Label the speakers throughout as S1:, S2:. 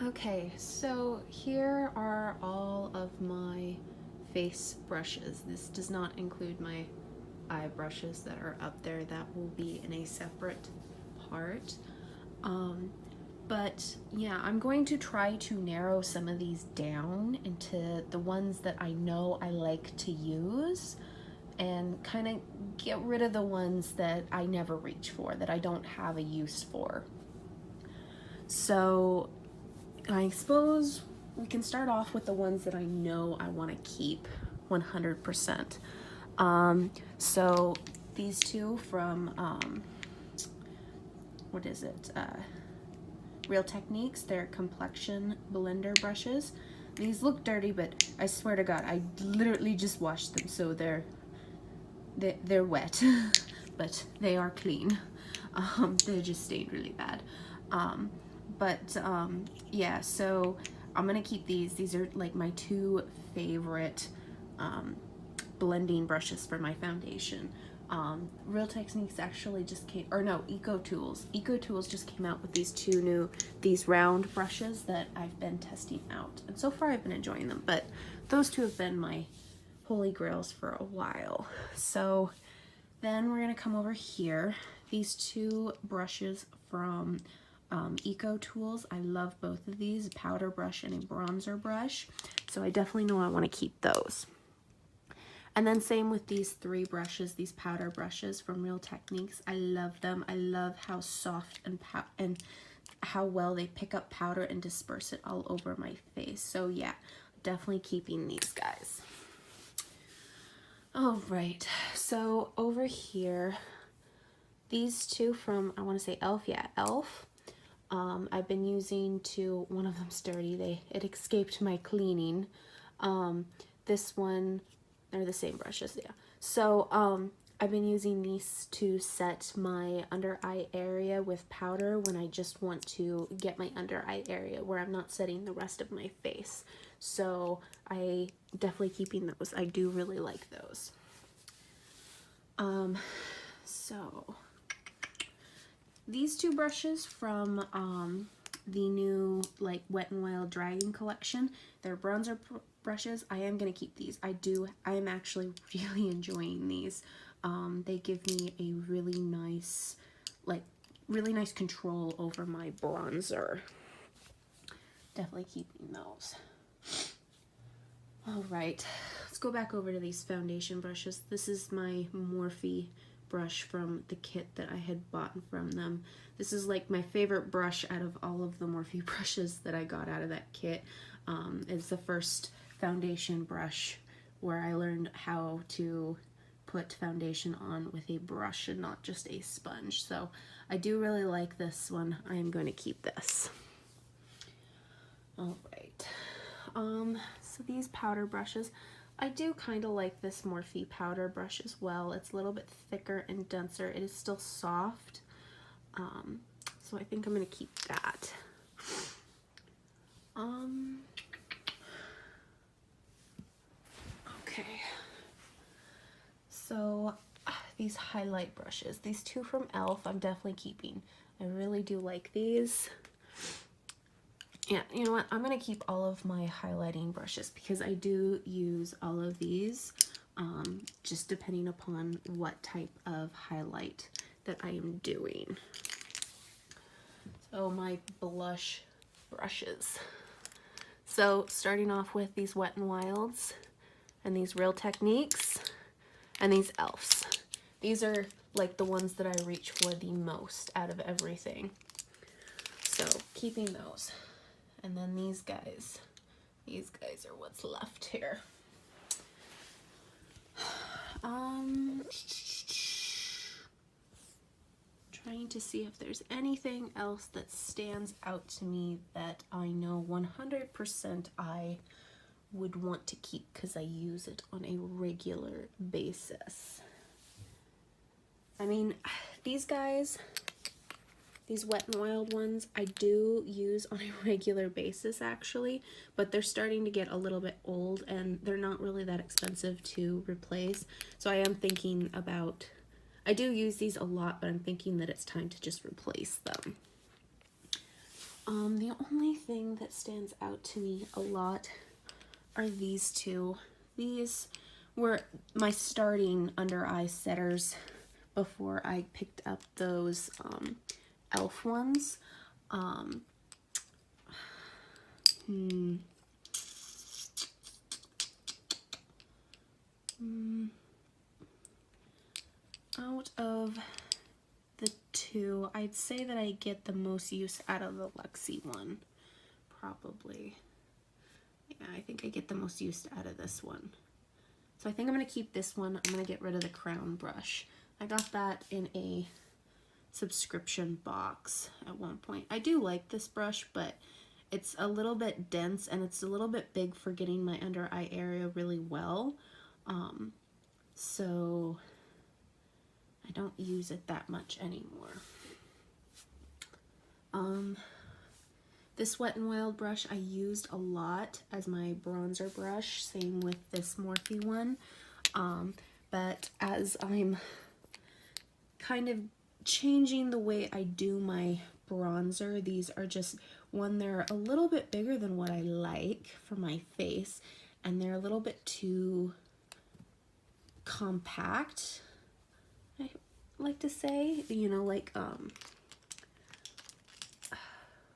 S1: Okay, so here are all of my face brushes. This does not include my eye brushes that are up there. That will be in a separate part. But yeah, I'm going to try to narrow some of these down into the ones that I know I like to use and kind of get rid of the ones that I never reach for, that I don't have a use for. So I suppose we can start off with the ones that I know I want to keep 100%. So these two from, what is it? Real Techniques, they're complexion blender brushes. These look dirty, but I swear to God, I literally just washed them, so they're wet, but they are clean. They just stained really bad. Yeah, so I'm gonna keep these. These are like my two favorite blending brushes for my foundation. Real Techniques actually just came, or no, Eco Tools just came out with these round brushes that I've been testing out, and so far I've been enjoying them, but those two have been my holy grails for a while. So then we're gonna come over here. These two brushes from Eco Tools. I love both of these, a powder brush and a bronzer brush. So I definitely know I want to keep those. And then same with these three brushes, these powder brushes from Real Techniques. I love them. I love how soft and how well they pick up powder and disperse it all over my face. So yeah, definitely keeping these guys. All right, so over here, these two from, I want to say e.l.f. Yeah, e.l.f. I've been using to, one of them's dirty, it escaped my cleaning. This one, they're the same brushes, yeah. So I've been using these to set my under eye area with powder when I just want to get my under eye area where I'm not setting the rest of my face. So I definitely keeping those. I do really like those. So these two brushes from the new like Wet n Wild Dragon collection, they're bronzer brushes. I am gonna keep these. I am actually really enjoying these. They give me a really nice control over my bronzer. Definitely keeping those. All right, let's go back over to these foundation brushes. This is my Morphe brush from the kit that I had bought from them. This is like my favorite brush out of all of the Morphe brushes that I got out of that kit. It's the first foundation brush where I learned how to put foundation on with a brush and not just a sponge. So I do really like this one. I am going to keep this. All right. So these powder brushes, I do kind of like this Morphe powder brush as well. It's a little bit thicker and denser. It is still soft. So I think I'm going to keep that. Okay. So these highlight brushes, these two from e.l.f. I'm definitely keeping. I really do like these. Yeah, you know what? I'm going to keep all of my highlighting brushes because I do use all of these, just depending upon what type of highlight that I am doing. So my blush brushes. So starting off with these Wet n Wilds and these Real Techniques and these e.l.f.'s. These are like the ones that I reach for the most out of everything. So keeping those. And then these guys are what's left here. Trying to see if there's anything else that stands out to me that I know 100% I would want to keep because I use it on a regular basis. I mean, these guys, these Wet n Wild ones, I do use on a regular basis actually, but they're starting to get a little bit old and they're not really that expensive to replace. So I am thinking about, I do use these a lot, but I'm thinking that it's time to just replace them. The only thing that stands out to me a lot are these two. These were my starting under eye setters before I picked up those elf ones. Out of the two, I'd say that I get the most use out of the Luxie one, probably. Yeah, I think I get the most use out of this one. So I think I'm going to keep this one. I'm going to get rid of the crown brush. I got that in a subscription box at one point. I do like this brush, but it's a little bit dense and it's a little bit big for getting my under eye area really well. So I don't use it that much anymore. This Wet n Wild brush I used a lot as my bronzer brush, same with this Morphe one. But as I'm kind of changing the way I do my bronzer, these are just, one, they're a little bit bigger than what I like for my face, and they're a little bit too compact, I like to say, you know, like,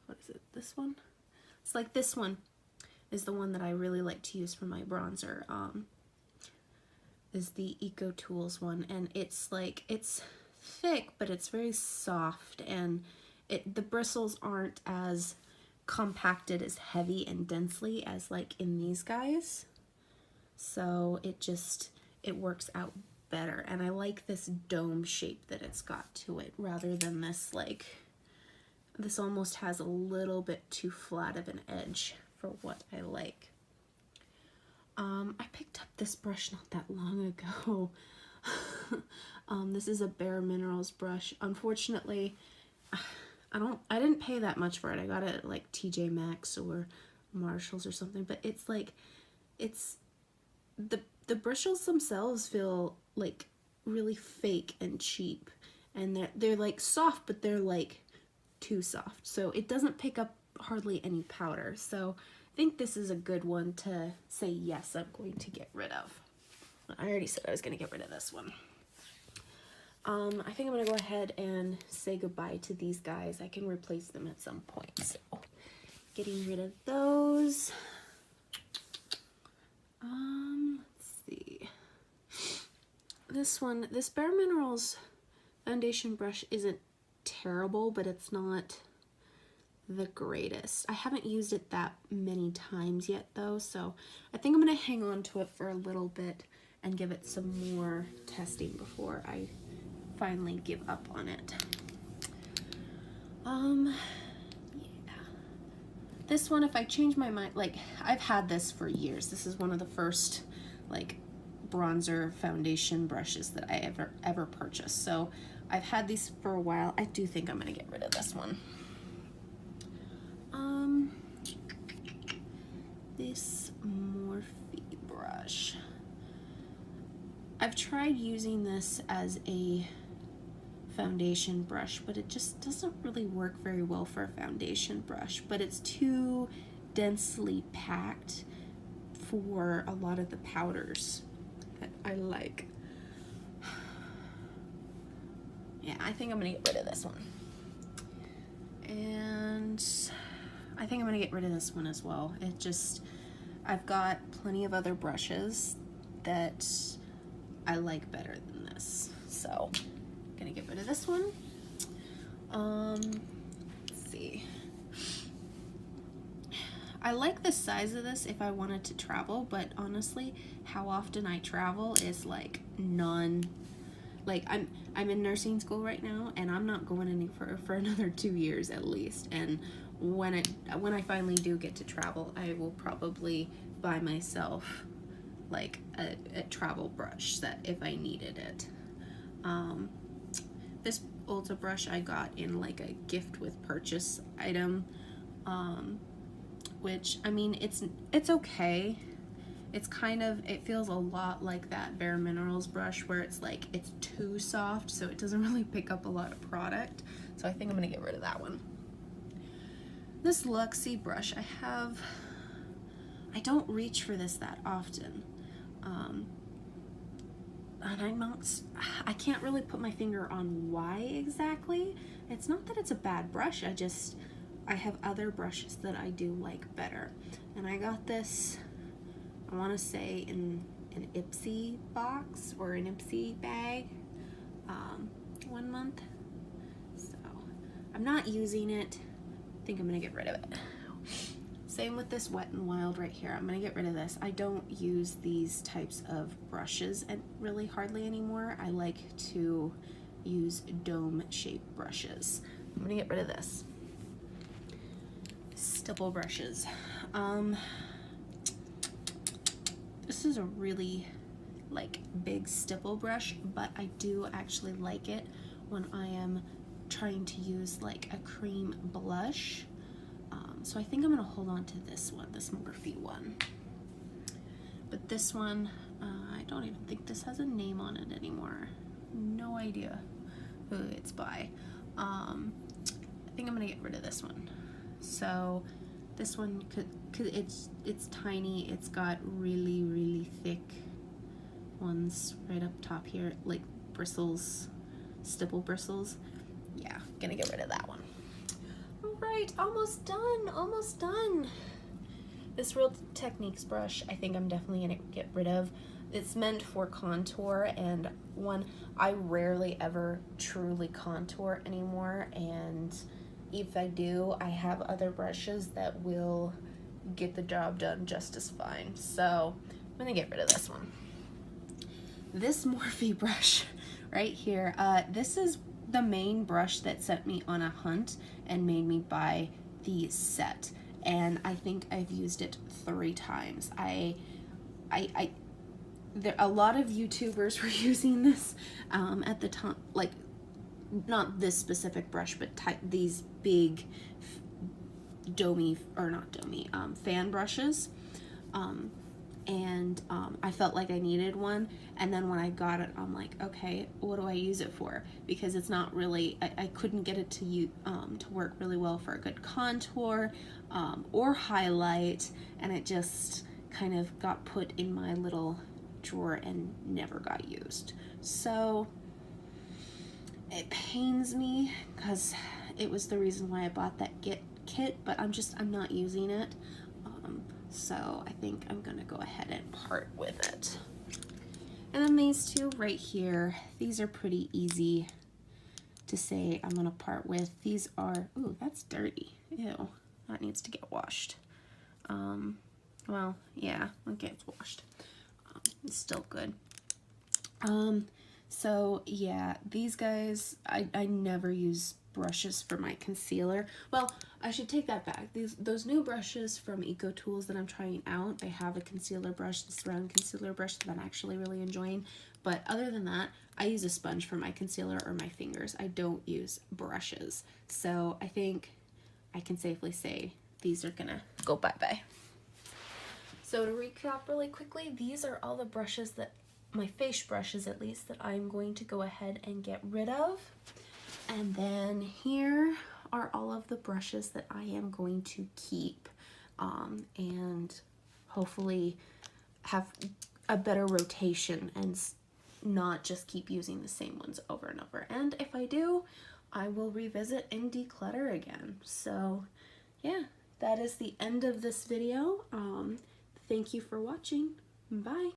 S1: what is it, this one? It's like this one is the one that I really like to use for my bronzer, is the Eco Tools one, and it's like, it's thick, but it's very soft, and the bristles aren't as compacted as heavy and densely as like in these guys, so it works out better, and I like this dome shape that it's got to it rather than this, like, this almost has a little bit too flat of an edge for what I like. I picked up this brush not that long ago. This is a Bare Minerals brush. Unfortunately, I didn't pay that much for it. I got it at like TJ Maxx or Marshalls or something, but it's like, the bristles themselves feel like really fake and cheap, and they're like soft, but they're like too soft, so it doesn't pick up hardly any powder. So I think this is a good one to say yes, I'm going to get rid of. I already said I was going to get rid of this one. I think I'm going to go ahead and say goodbye to these guys. I can replace them at some point, so getting rid of those. Let's see. This Bare Minerals foundation brush isn't terrible, but it's not the greatest. I haven't used it that many times yet though, so I think I'm going to hang on to it for a little bit and give it some more testing before I finally give up on it. Yeah. This one, if I change my mind, like, I've had this for years. This is one of the first, like, bronzer foundation brushes that I ever purchased. So I've had these for a while. I do think I'm gonna get rid of this one. This Morphe brush. I've tried using this as a foundation brush, but it just doesn't really work very well for a foundation brush, but it's too densely packed for a lot of the powders that I like. Yeah, I think I'm gonna get rid of this one. And I think I'm gonna get rid of this one as well. I've got plenty of other brushes that I like better than this. So I'm gonna get rid of this one. Let's see. I like the size of this if I wanted to travel, but honestly, how often I travel is like none. Like, I'm in nursing school right now, and I'm not going any for another 2 years at least. And when I finally do get to travel, I will probably buy myself like a travel brush that if I needed it. This Ulta brush I got in like a gift with purchase item, which, I mean, it's okay. It's kind of, it feels a lot like that Bare Minerals brush where it's like, it's too soft, so it doesn't really pick up a lot of product. So I think I'm gonna get rid of that one. This Luxie brush, I don't reach for this that often. And I can't really put my finger on why exactly. It's not that it's a bad brush, I have other brushes that I do like better. And I got this, I want to say in an Ipsy box or an Ipsy bag 1 month. So I'm not using it. I think I'm gonna get rid of it. Same with this Wet n Wild right here. I'm gonna get rid of this. I don't use these types of brushes and really hardly anymore. I like to use dome shaped brushes. I'm gonna get rid of this. Stipple brushes. This is a really like big stipple brush, but I do actually like it when I am trying to use like a cream blush. So I think I'm gonna hold on to this one, this Morphe one. But this one, I don't even think this has a name on it anymore. No idea who it's by. I think I'm gonna get rid of this one. So this one, cause it's tiny, it's got really thick ones right up top here, like bristles, stipple bristles. Yeah, gonna get rid of that one. Right, almost done. This Real Techniques brush, I think I'm definitely gonna get rid of. It's meant for contour, and I rarely ever truly contour anymore, and if I do, I have other brushes that will get the job done just as fine. So I'm gonna get rid of this one. This Morphe brush right here, this is the main brush that sent me on a hunt and made me buy the set, and I think I've used it 3 times. A lot of YouTubers were using this at the time, like not this specific brush, but these big fan brushes. I felt like I needed one, and then when I got it, I'm like, okay, what do I use it for? Because it's not really, I couldn't get it to work really well for a good contour or highlight, and it just kind of got put in my little drawer and never got used. So it pains me because it was the reason why I bought that kit, but I'm not using it. So I think I'm gonna go ahead and part with it. And then these two right here, these are pretty easy to say I'm gonna part with. These are, ooh, that's dirty. Ew, that needs to get washed. Well, yeah, it gets washed. It's still good. So yeah, these guys, I never use brushes for my concealer. Well, I should take that back. Those new brushes from Eco Tools that I'm trying out, I have a concealer brush, this round concealer brush that I'm actually really enjoying. But other than that, I use a sponge for my concealer or my fingers. I don't use brushes. So I think I can safely say these are gonna go bye-bye. So to recap really quickly, these are all the brushes my face brushes at least, that I'm going to go ahead and get rid of. And then here are all of the brushes that I am going to keep and hopefully have a better rotation and not just keep using the same ones over and over. And if I do, I will revisit and declutter again. So yeah, that is the end of this video. Thank you for watching. Bye.